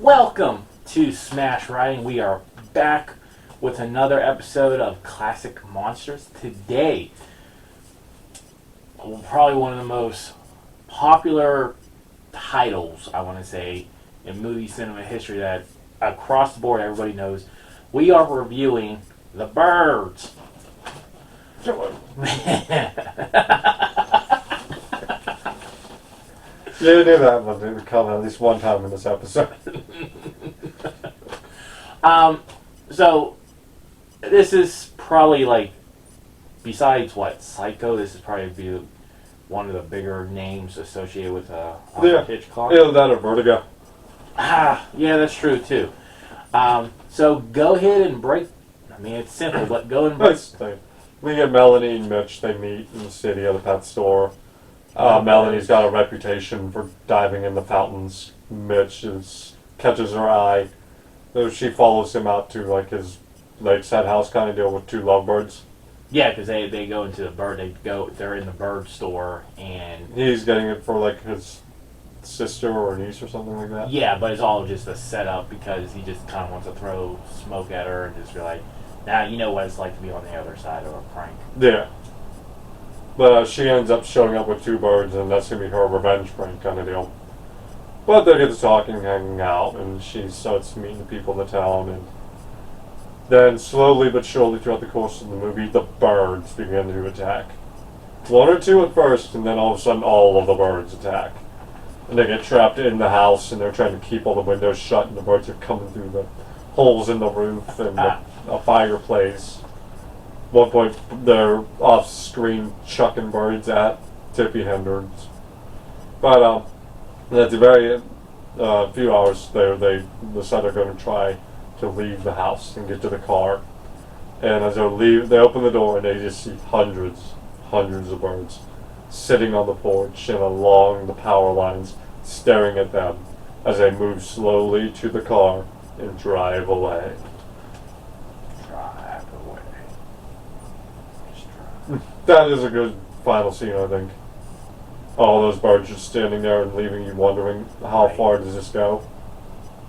Welcome to Smash Writing. We are back with another episode of Classic Monsters. Today, probably one of the most popular titles, I want to say, in movie cinema history that across the board everybody knows. We are reviewing The Birds. Yeah, I knew that one. It would come at least one time in this episode. So this is probably like, besides Psycho, this is probably be one of the bigger names associated with Hitchcock. Yeah, that or Vertigo. Yeah, that's true too. So go ahead and break. I mean, it's simple, but go and break. That's the thing. We get Melanie and Mitch. They meet in the city at a pet store. Melanie's got a reputation for diving in the fountains. Mitch catches her eye. So she follows him out to like his lakeside house kind of deal with two lovebirds. Yeah, because they go into the bird. They're in the bird store, and He's getting it for like his sister or niece or something like that. yeah, but it's all just a setup because he just kind of wants to throw smoke at her and just be like, "Now you know what it's like to be on the other side of a prank." Yeah. But she ends up showing up with two birds, and that's going to be her revenge prank kind of deal. But they get to talking, hanging out, and she starts meeting people in the town, and then slowly but surely throughout the course of the movie, the birds begin to attack. One or two at first, and then all of a sudden all of the birds attack. And they get trapped in the house, and they're trying to keep all the windows shut, and the birds are coming through the holes in the roof and a fireplace. At one point, they're off-screen chucking birds at Tippi Hedren. But at the very few hours there, they decide they're going to try to leave the house and get to the car. And as they open the door and they just see hundreds of birds sitting on the porch and along the power lines, staring at them as they move slowly to the car and drive away. That is a good final scene, I think. All those birds just standing there and leaving you wondering how far does this go.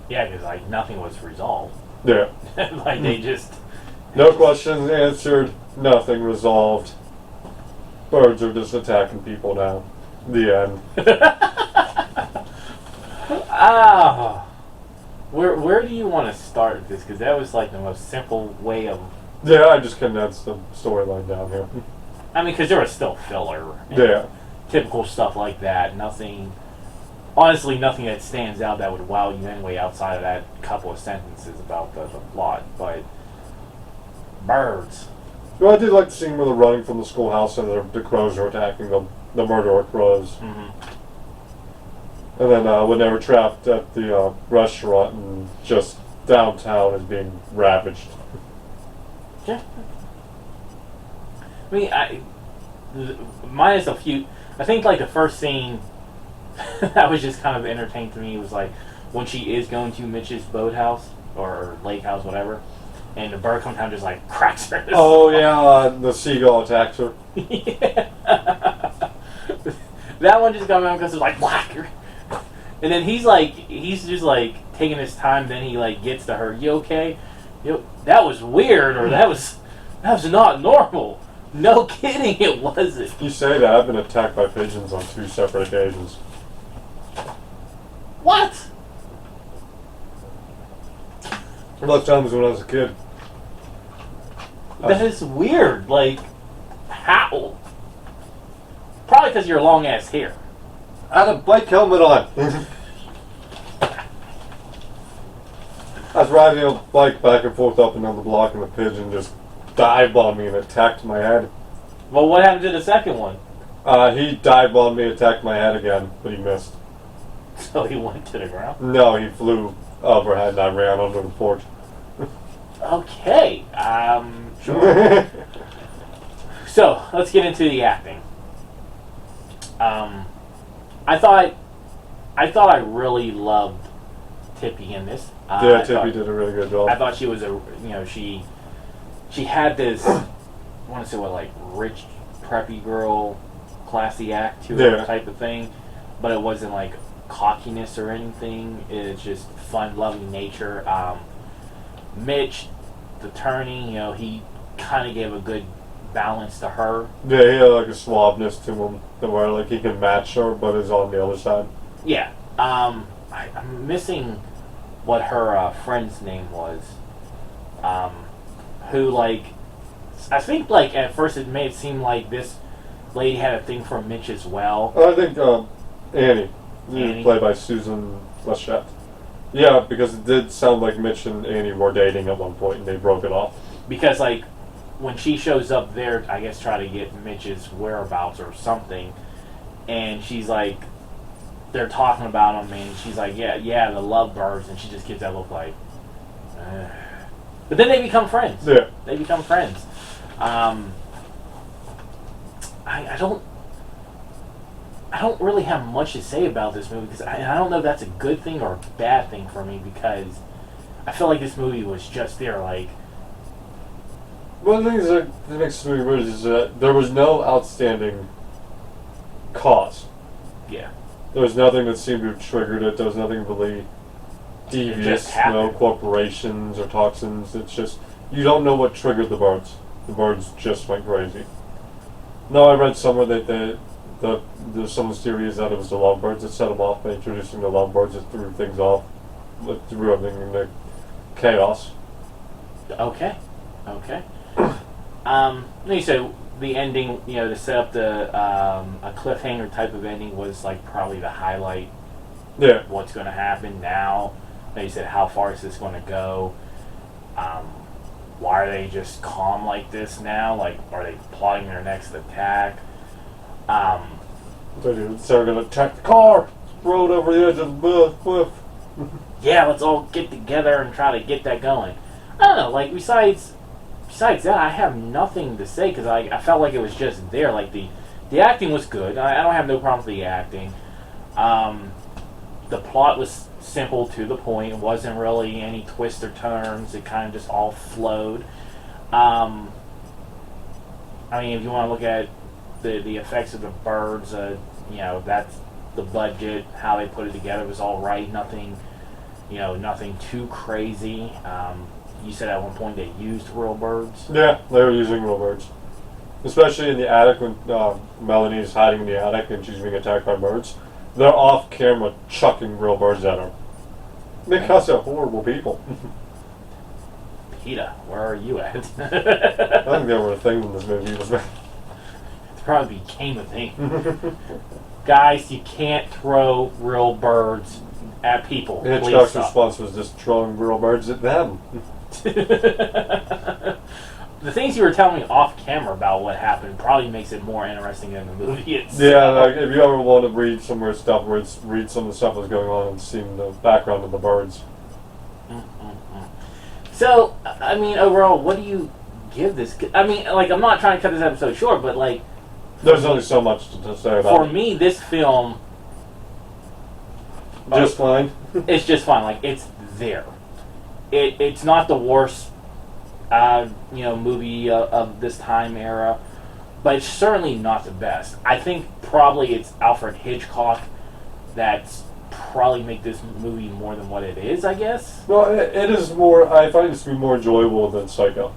Yeah, because like nothing was resolved. Yeah. Like they just No questions answered, nothing resolved. Birds are just attacking people now. The end. Where do you want to start with this? Because that was like the most simple way of. Yeah, I just condensed the storyline down here. I mean, because there was still filler. Yeah. Typical stuff like that. Nothing. Honestly, nothing that stands out that would wow you anyway outside of that couple of sentences about the plot. But birds. Well, I did like the scene where they're running from the schoolhouse and the crows are attacking them. The murderer crows. Mm-hmm. And then when they were trapped at the restaurant and just downtown is being ravaged. Yeah. I mean, minus a few. I think like the first scene that was just kind of entertaining to me was like when she is going to Mitch's boathouse or lake house, whatever, and the bird comes down and just like cracks her. Oh yeah, the seagull attacks her. Yeah. That one just got me on because it's like black. And then he's just like taking his time. Then he like gets to her. You okay? That was weird, or that was not normal. No kidding, it wasn't. You say that, I've been attacked by pigeons on 2 separate occasions. What? Last time was when I was a kid. That is weird. Like, how? Probably because of your long ass hair. I had a bike helmet on. I was riding a bike back and forth up and down the block, and the pigeon just dived on me and attacked my head. Well, what happened to the second one? He dived on me, attacked my head again, but he missed. So he went to the ground? No, he flew overhead and I ran under the porch. Okay. Sure. So, let's get into the acting. I thought I really loved Tippi in this. Yeah, Tippi did a really good job. I thought she was she had this, I want to say what, like rich preppy girl, classy act to her type of thing, but it wasn't like cockiness or anything. It's just fun, loving nature. Mitch, the turning, he kind of gave a good balance to her. Yeah, he had like a suaveness to him, to where like he can match her, but is on the other side. Yeah. I'm missing what her friend's name was. Who, like, I think, like, at first it made it seem like this lady had a thing for Mitch as well. I think Annie, Annie? played by Susan Pleshette. Yeah, because it did sound like Mitch and Annie were dating at one point, and they broke it off. Because, like, when she shows up there, I guess try to get Mitch's whereabouts or something, and she's like, they're talking about him, and she's like, yeah, the lovebirds, and she just gives that look like, But then they become friends. Yeah. They become friends. I don't really have much to say about this movie because I don't know if that's a good thing or a bad thing for me because I feel like this movie was just there. Like, one of the things that makes this movie weird is that there was no outstanding cause. yeah, There was nothing that seemed to have triggered it. There was nothing really devious, just happened. no corporations or toxins. It's just, you don't know what triggered the birds. The birds just went crazy. No, I read somewhere that there's someone's theory is that it was the lovebirds that set them off by introducing the lovebirds that threw things off, that threw everything into chaos. okay. You said the ending, to set up the a cliffhanger type of ending was like probably the highlight. Yeah. What's going to happen now? You said how far is this going to go? Why are they just calm like this now? Like, are they plotting their next attack? They're going to attack the car, throw it over the edge of the cliff. Yeah, let's all get together and try to get that going. I don't know. Like, besides that, I have nothing to say because I felt like it was just there. Like the acting was good. I don't have no problem with the acting. The plot was simple to the point. It wasn't really any twists or turns. It kind of just all flowed. I mean, if you want to look at the effects of the birds, that's the budget. How they put it together was all right. Nothing too crazy. You said at one point they used real birds. Yeah, they were using real birds. Especially in the attic when Melanie's hiding in the attic and she's being attacked by birds. They're off camera chucking real birds at her. Because they're horrible people. PETA, where are you at? I think they were a thing when this movie was made. It probably became a thing. Guys, you can't throw real birds at people. Please Hitchcock's stop. response was just throwing real birds at them. The things you were telling me off camera about what happened probably makes it more interesting than the movie itself. Yeah, like if you ever want to read some weird stuff, read some of the stuff that's going on and see the background of the birds. So, I mean, overall, what do you give this? I mean, like, I'm not trying to cut this episode short, but like, There's only so much to say about for it. me, this film Just fine. it's just fine. Like, it's there. It's not the worst, movie of this time era, but it's certainly not the best. I think probably it's Alfred Hitchcock that's probably make this movie more than what it is, I guess. Well, it is more. I find this to be more enjoyable than Psycho.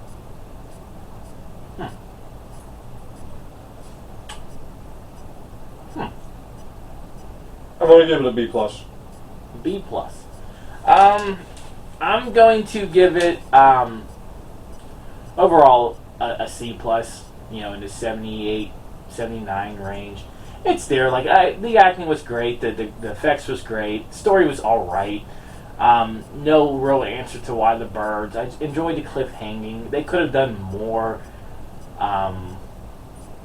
I'm going to give it a B+. B+. I'm going to give it overall a C+, in the 78, 79 range. It's there. Like, the acting was great, the effects was great, story was all right. No real answer to why the birds. I enjoyed the cliffhanging. They could have done more,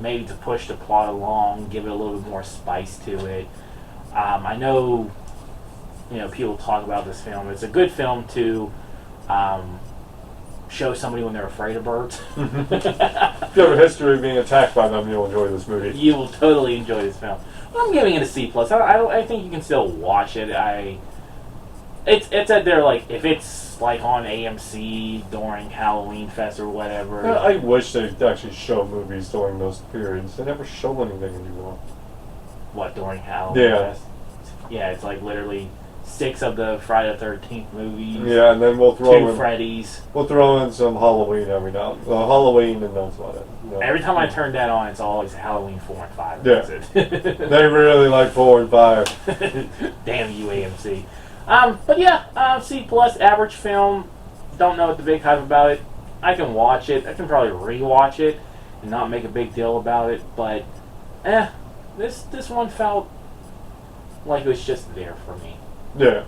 maybe to push the plot along, give it a little bit more spice to it. I know, people talk about this film. It's a good film to show somebody when they're afraid of birds. If you have a history of being attacked by them, you'll enjoy this movie. You will totally enjoy this film. I'm giving it a C+. I think you can still watch it. It's at there, like, if it's like on AMC during Halloween Fest or whatever. I wish they'd actually show movies during those periods. They never show anything anymore. What, during Halloween Yeah. Fest? Yeah, it's like literally 6 of the Friday the 13th movies. Yeah, and then we'll 2 throw in Freddy's. some Halloween every now. Halloween, and that's about it. Yeah. Every time I turn that on, it's always Halloween 4 and 5. Yeah. That's it. They really like 4 and 5. Damn you, AMC. But yeah, C plus average film. Don't know what the big hype about it. I can watch it. I can probably rewatch it and not make a big deal about it. But, this one felt like it was just there for me. Yeah.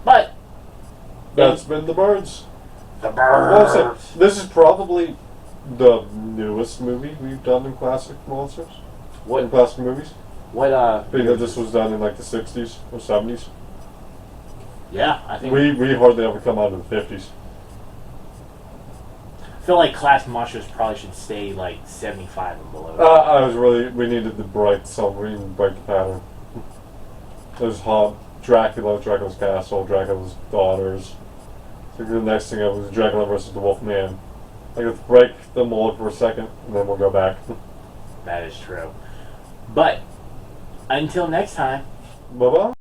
But That's been The Birds. the Well, so, birds. this is probably the newest movie we've done in classic monsters. In What? classic movies. What? Because this was done in like the 60s or 70s. Yeah, I think. We hardly ever come out of the 50s. I feel like class monsters probably should stay like 75 and below. We needed the bright so we didn't break the pattern. There's Dracula, Dracula's castle, Dracula's daughters. So the next thing up was Dracula versus the Wolfman. Let's break the mold for a second, and then we'll go back. That is true. But until next time. Bye-bye.